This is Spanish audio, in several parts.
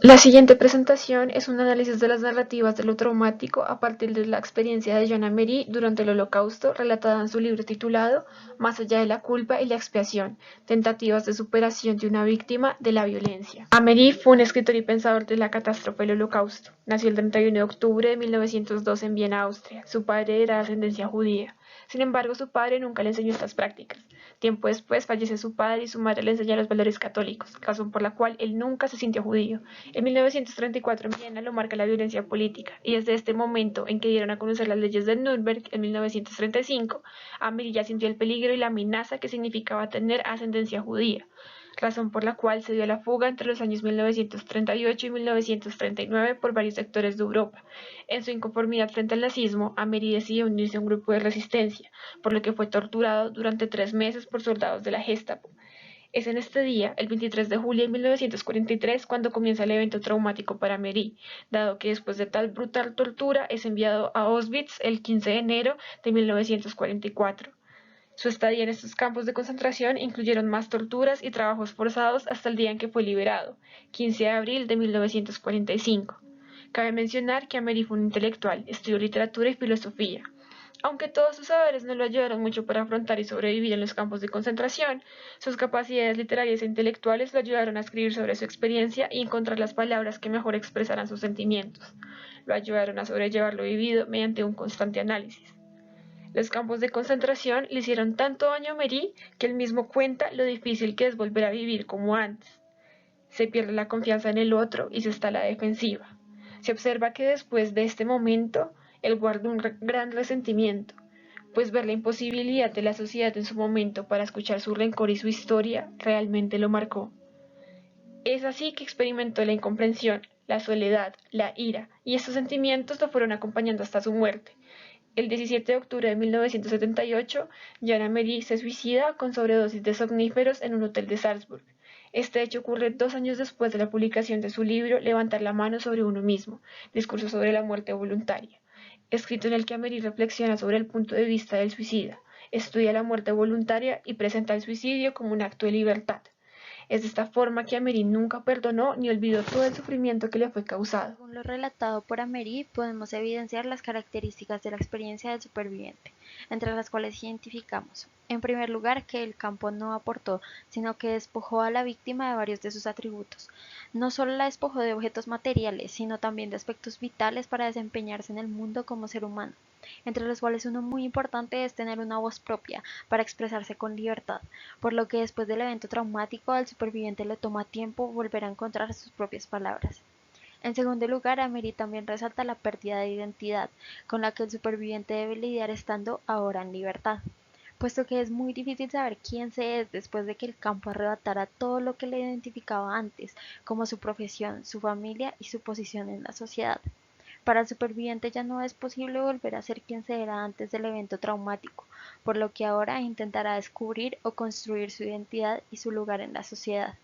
La siguiente presentación es un análisis de las narrativas de lo traumático a partir de la experiencia de Joanna Mary durante el Holocausto, relatada en su libro titulado Más allá de la culpa y la expiación, tentativas de superación de una víctima de la violencia. Amery fue un escritor y pensador de la catástrofe del Holocausto. Nació el 31 de octubre de 1902 en Viena, Austria. Su padre era de ascendencia judía. Sin embargo, su padre nunca le enseñó estas prácticas. Tiempo después fallece su padre y su madre le enseña los valores católicos, razón por la cual él nunca se sintió judío. En 1934 en Viena lo marca la violencia política, y desde este momento en que dieron a conocer las leyes de Nuremberg en 1935, Amery ya sintió el peligro y la amenaza que significaba tener ascendencia judía, razón por la cual se dio a la fuga entre los años 1938 y 1939 por varios sectores de Europa. En su inconformidad frente al nazismo, Amery decidió unirse a un grupo de resistencia, por lo que fue torturado durante 3 meses por soldados de la Gestapo. Es en este día, el 23 de julio de 1943, cuando comienza el evento traumático para Amery, dado que después de tal brutal tortura es enviado a Auschwitz el 15 de enero de 1944. Su estadía en estos campos de concentración incluyeron más torturas y trabajos forzados hasta el día en que fue liberado, 15 de abril de 1945. Cabe mencionar que Amery fue un intelectual, estudió literatura y filosofía. Aunque todos sus saberes no lo ayudaron mucho para afrontar y sobrevivir en los campos de concentración, sus capacidades literarias e intelectuales lo ayudaron a escribir sobre su experiencia y encontrar las palabras que mejor expresaran sus sentimientos. Lo ayudaron a sobrellevar lo vivido mediante un constante análisis. Los campos de concentración le hicieron tanto daño a Amery que él mismo cuenta lo difícil que es volver a vivir como antes. Se pierde la confianza en el otro y se está a la defensiva. Se observa que después de este momento, él guarda un gran resentimiento, pues ver la imposibilidad de la sociedad en su momento para escuchar su rencor y su historia realmente lo marcó. Es así que experimentó la incomprensión, la soledad, la ira, y estos sentimientos lo fueron acompañando hasta su muerte. El 17 de octubre de 1978, Joanna Mary se suicida con sobredosis de somníferos en un hotel de Salzburg. Este hecho ocurre 2 años después de la publicación de su libro Levantar la mano sobre uno mismo, discurso sobre la muerte voluntaria, escrito en el que Amery reflexiona sobre el punto de vista del suicida, estudia la muerte voluntaria y presenta el suicidio como un acto de libertad. Es de esta forma que Amery nunca perdonó ni olvidó todo el sufrimiento que le fue causado. Según lo relatado por Amery, podemos evidenciar las características de la experiencia del superviviente, entre las cuales identificamos, en primer lugar, que el campo no aportó, sino que despojó a la víctima de varios de sus atributos. No solo la despojó de objetos materiales, sino también de aspectos vitales para desempeñarse en el mundo como ser humano, entre los cuales uno muy importante es tener una voz propia para expresarse con libertad, por lo que después del evento traumático al superviviente le toma tiempo volver a encontrar sus propias palabras. En segundo lugar, Amery también resalta la pérdida de identidad, con la que el superviviente debe lidiar estando ahora en libertad, puesto que es muy difícil saber quién se es después de que el campo arrebatara todo lo que le identificaba antes, como su profesión, su familia y su posición en la sociedad. Para el superviviente ya no es posible volver a ser quien se era antes del evento traumático, por lo que ahora intentará descubrir o construir su identidad y su lugar en la sociedad.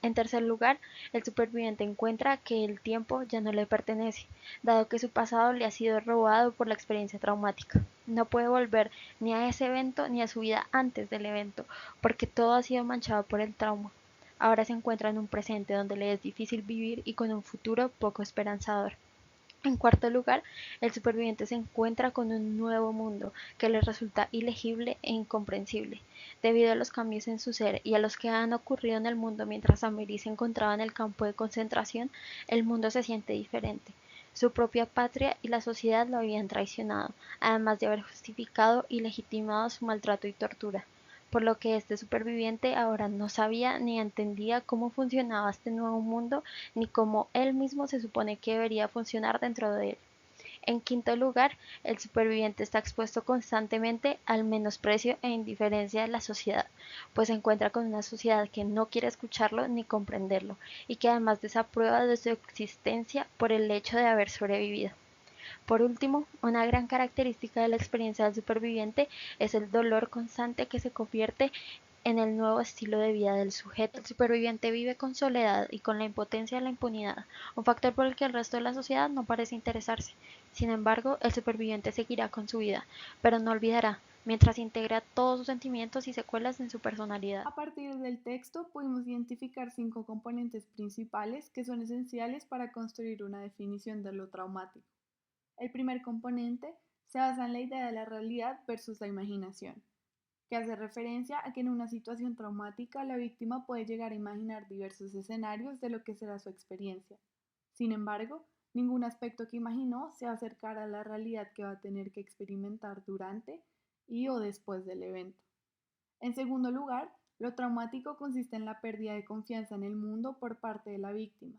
En tercer lugar, el superviviente encuentra que el tiempo ya no le pertenece, dado que su pasado le ha sido robado por la experiencia traumática. No puede volver ni a ese evento ni a su vida antes del evento, porque todo ha sido manchado por el trauma. Ahora se encuentra en un presente donde le es difícil vivir y con un futuro poco esperanzador. En cuarto lugar, el superviviente se encuentra con un nuevo mundo que le resulta ilegible e incomprensible. Debido a los cambios en su ser y a los que han ocurrido en el mundo mientras Amery se encontraba en el campo de concentración, el mundo se siente diferente. Su propia patria y la sociedad lo habían traicionado, además de haber justificado y legitimado su maltrato y tortura, por lo que este superviviente ahora no sabía ni entendía cómo funcionaba este nuevo mundo ni cómo él mismo se supone que debería funcionar dentro de él. En quinto lugar, el superviviente está expuesto constantemente al menosprecio e indiferencia de la sociedad, pues se encuentra con una sociedad que no quiere escucharlo ni comprenderlo, y que además desaprueba de su existencia por el hecho de haber sobrevivido. Por último, una gran característica de la experiencia del superviviente es el dolor constante que se convierte en el nuevo estilo de vida del sujeto. El superviviente vive con soledad y con la impotencia de la impunidad, un factor por el que el resto de la sociedad no parece interesarse. Sin embargo, el superviviente seguirá con su vida, pero no olvidará, mientras integra todos sus sentimientos y secuelas en su personalidad. A partir del texto pudimos identificar 5 componentes principales que son esenciales para construir una definición de lo traumático. El primer componente se basa en la idea de la realidad versus la imaginación, que hace referencia a que en una situación traumática la víctima puede llegar a imaginar diversos escenarios de lo que será su experiencia. Sin embargo, ningún aspecto que imaginó se va a acercar a la realidad que va a tener que experimentar durante y o después del evento. En segundo lugar, lo traumático consiste en la pérdida de confianza en el mundo por parte de la víctima,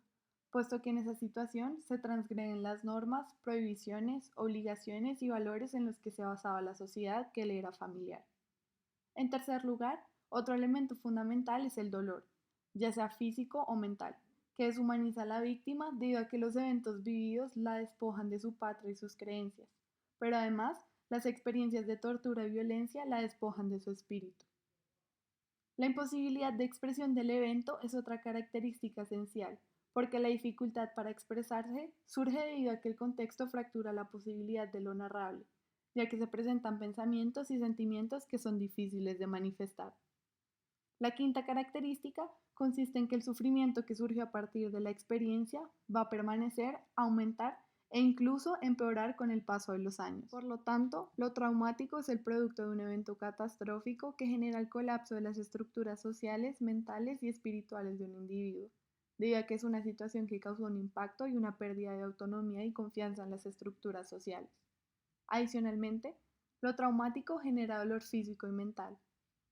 puesto que en esa situación se transgreden las normas, prohibiciones, obligaciones y valores en los que se basaba la sociedad que le era familiar. En tercer lugar, otro elemento fundamental es el dolor, ya sea físico o mental, que deshumaniza a la víctima debido a que los eventos vividos la despojan de su patria y sus creencias, pero además las experiencias de tortura y violencia la despojan de su espíritu. La imposibilidad de expresión del evento es otra característica esencial, porque la dificultad para expresarse surge debido a que el contexto fractura la posibilidad de lo narrable, ya que se presentan pensamientos y sentimientos que son difíciles de manifestar. La quinta característica consiste en que el sufrimiento que surgió a partir de la experiencia va a permanecer, aumentar e incluso empeorar con el paso de los años. Por lo tanto, lo traumático es el producto de un evento catastrófico que genera el colapso de las estructuras sociales, mentales y espirituales de un individuo, debido a que es una situación que causó un impacto y una pérdida de autonomía y confianza en las estructuras sociales. Adicionalmente, lo traumático genera dolor físico y mental.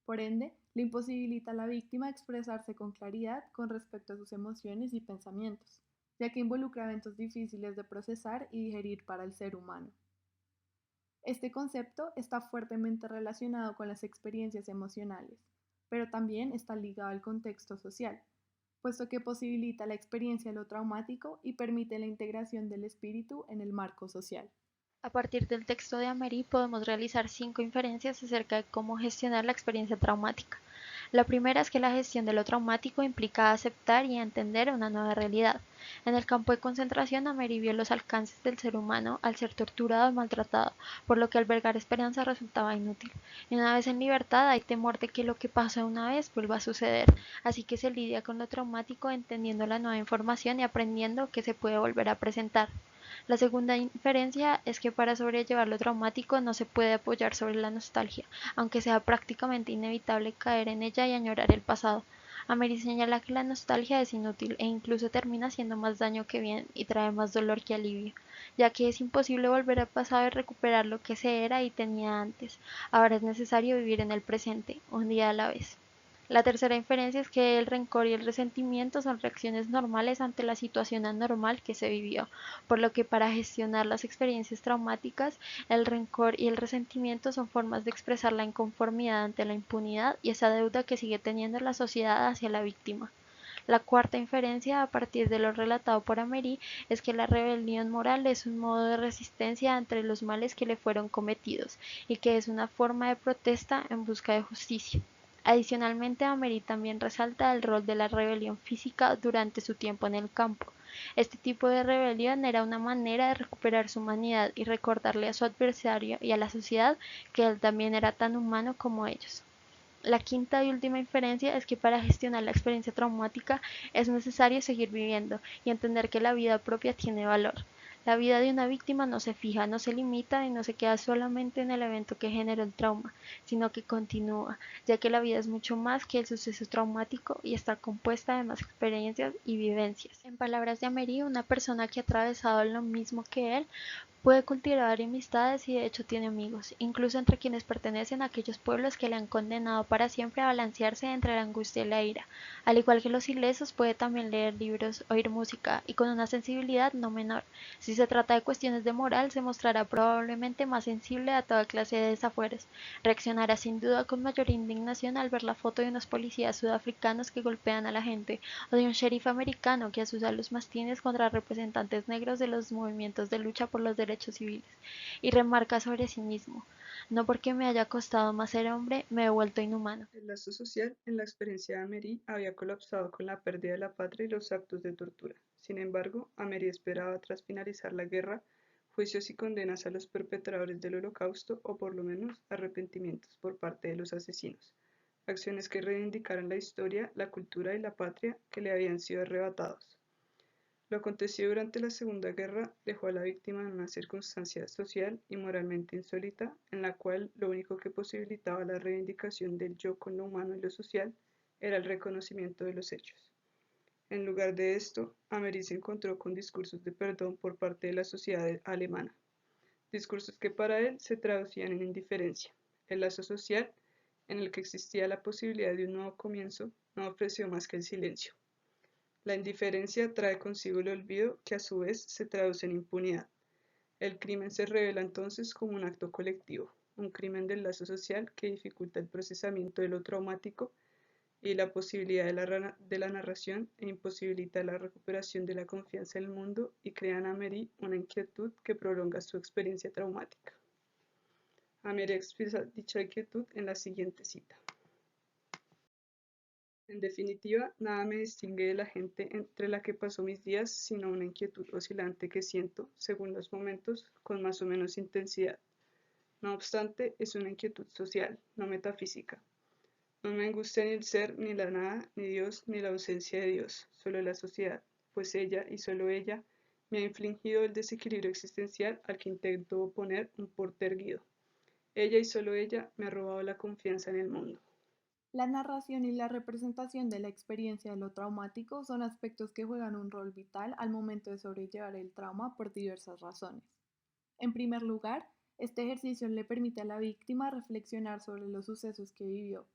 Por ende, le imposibilita a la víctima expresarse con claridad con respecto a sus emociones y pensamientos, ya que involucra eventos difíciles de procesar y digerir para el ser humano. Este concepto está fuertemente relacionado con las experiencias emocionales, pero también está ligado al contexto social, puesto que posibilita la experiencia de lo traumático y permite la integración del espíritu en el marco social. A partir del texto de Amery podemos realizar 5 inferencias acerca de cómo gestionar la experiencia traumática. La primera es que la gestión de lo traumático implica aceptar y entender una nueva realidad. En el campo de concentración, Amery vio los alcances del ser humano al ser torturado y maltratado, por lo que albergar esperanza resultaba inútil. Y una vez en libertad hay temor de que lo que pasó una vez vuelva a suceder, así que se lidia con lo traumático entendiendo la nueva información y aprendiendo que se puede volver a presentar. La segunda inferencia es que para sobrellevar lo traumático no se puede apoyar sobre la nostalgia, aunque sea prácticamente inevitable caer en ella y añorar el pasado. Amery señala que la nostalgia es inútil e incluso termina haciendo más daño que bien y trae más dolor que alivio, ya que es imposible volver al pasado y recuperar lo que se era y tenía antes. Ahora es necesario vivir en el presente, un día a la vez. La tercera inferencia es que el rencor y el resentimiento son reacciones normales ante la situación anormal que se vivió, por lo que para gestionar las experiencias traumáticas, el rencor y el resentimiento son formas de expresar la inconformidad ante la impunidad y esa deuda que sigue teniendo la sociedad hacia la víctima. La cuarta inferencia, a partir de lo relatado por Amery, es que la rebelión moral es un modo de resistencia ante los males que le fueron cometidos y que es una forma de protesta en busca de justicia. Adicionalmente, Amery también resalta el rol de la rebelión física durante su tiempo en el campo. Este tipo de rebelión era una manera de recuperar su humanidad y recordarle a su adversario y a la sociedad que él también era tan humano como ellos. La quinta y última inferencia es que para gestionar la experiencia traumática es necesario seguir viviendo y entender que la vida propia tiene valor. La vida de una víctima no se fija, no se limita y no se queda solamente en el evento que generó el trauma, sino que continúa, ya que la vida es mucho más que el suceso traumático y está compuesta de más experiencias y vivencias. En palabras de Amery, una persona que ha atravesado lo mismo que él puede cultivar amistades y de hecho tiene amigos, incluso entre quienes pertenecen a aquellos pueblos que le han condenado para siempre a balancearse entre la angustia y la ira. Al igual que los ilesos, puede también leer libros, oír música y con una sensibilidad no menor. Si se trata de cuestiones de moral, se mostrará probablemente más sensible a toda clase de desafueros. Reaccionará sin duda con mayor indignación al ver la foto de unos policías sudafricanos que golpean a la gente o de un sheriff americano que asusa a los mastines contra representantes negros de los movimientos de lucha por los derechos civiles, y remarca sobre sí mismo: no porque me haya costado más ser hombre, me he vuelto inhumano. El lazo social en la experiencia de Amery había colapsado con la pérdida de la patria y los actos de tortura. Sin embargo, Amery esperaba tras finalizar la guerra juicios y condenas a los perpetradores del Holocausto o por lo menos arrepentimientos por parte de los asesinos, acciones que reivindicaran la historia, la cultura y la patria que le habían sido arrebatados. Lo acontecido durante la Segunda Guerra dejó a la víctima en una circunstancia social y moralmente insólita, en la cual lo único que posibilitaba la reivindicación del yo con lo humano y lo social era el reconocimiento de los hechos. En lugar de esto, Amery se encontró con discursos de perdón por parte de la sociedad alemana, discursos que para él se traducían en indiferencia. El lazo social, en el que existía la posibilidad de un nuevo comienzo, no ofreció más que el silencio. La indiferencia trae consigo el olvido, que a su vez se traduce en impunidad. El crimen se revela entonces como un acto colectivo, un crimen del lazo social que dificulta el procesamiento de lo traumático y la posibilidad de la narración e imposibilita la recuperación de la confianza en el mundo y crea en Amery una inquietud que prolonga su experiencia traumática. Amery expresa dicha inquietud en la siguiente cita. En definitiva, nada me distingue de la gente entre la que paso mis días, sino una inquietud oscilante que siento, según los momentos, con más o menos intensidad. No obstante, es una inquietud social, no metafísica. No me angustia ni el ser, ni la nada, ni Dios, ni la ausencia de Dios, solo la sociedad, pues ella, y solo ella, me ha infligido el desequilibrio existencial al que intento oponer un porte erguido. Ella y solo ella me ha robado la confianza en el mundo. La narración y la representación de la experiencia de lo traumático son aspectos que juegan un rol vital al momento de sobrellevar el trauma por diversas razones. En primer lugar, este ejercicio le permite a la víctima reflexionar sobre los sucesos que vivió,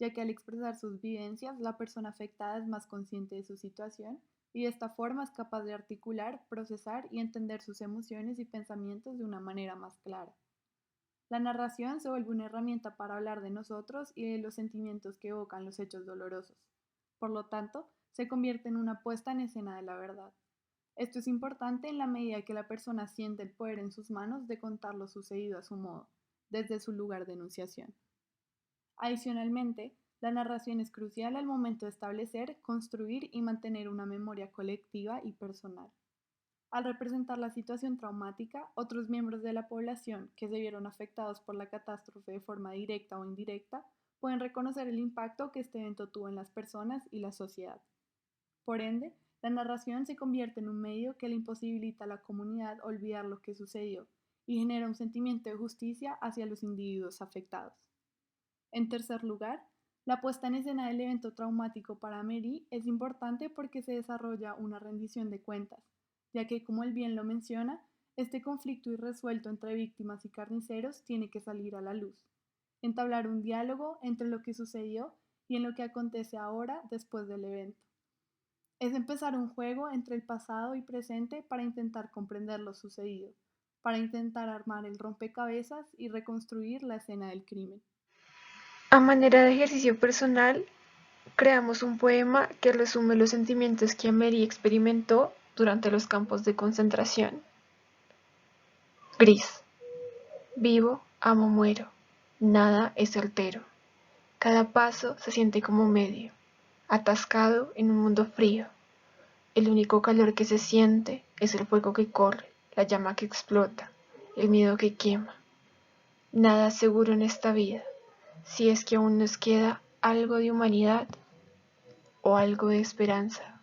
ya que al expresar sus vivencias, la persona afectada es más consciente de su situación y de esta forma es capaz de articular, procesar y entender sus emociones y pensamientos de una manera más clara. La narración se vuelve una herramienta para hablar de nosotros y de los sentimientos que evocan los hechos dolorosos. Por lo tanto, se convierte en una puesta en escena de la verdad. Esto es importante en la medida que la persona siente el poder en sus manos de contar lo sucedido a su modo, desde su lugar de enunciación. Adicionalmente, la narración es crucial al momento de establecer, construir y mantener una memoria colectiva y personal. Al representar la situación traumática, otros miembros de la población que se vieron afectados por la catástrofe de forma directa o indirecta pueden reconocer el impacto que este evento tuvo en las personas y la sociedad. Por ende, la narración se convierte en un medio que le imposibilita a la comunidad olvidar lo que sucedió y genera un sentimiento de justicia hacia los individuos afectados. En tercer lugar, la puesta en escena del evento traumático para Mary es importante porque se desarrolla una rendición de cuentas, ya que, como él bien lo menciona, este conflicto irresuelto entre víctimas y carniceros tiene que salir a la luz, entablar un diálogo entre lo que sucedió y en lo que acontece ahora después del evento. Es empezar un juego entre el pasado y presente para intentar comprender lo sucedido, para intentar armar el rompecabezas y reconstruir la escena del crimen. A manera de ejercicio personal, creamos un poema que resume los sentimientos que Amery experimentó durante los campos de concentración. Gris. Vivo, amo, muero. Nada es certero. Cada paso se siente como medio, atascado en un mundo frío. El único calor que se siente es el fuego que corre, la llama que explota, el miedo que quema. Nada es seguro en esta vida, si es que aún nos queda algo de humanidad o algo de esperanza.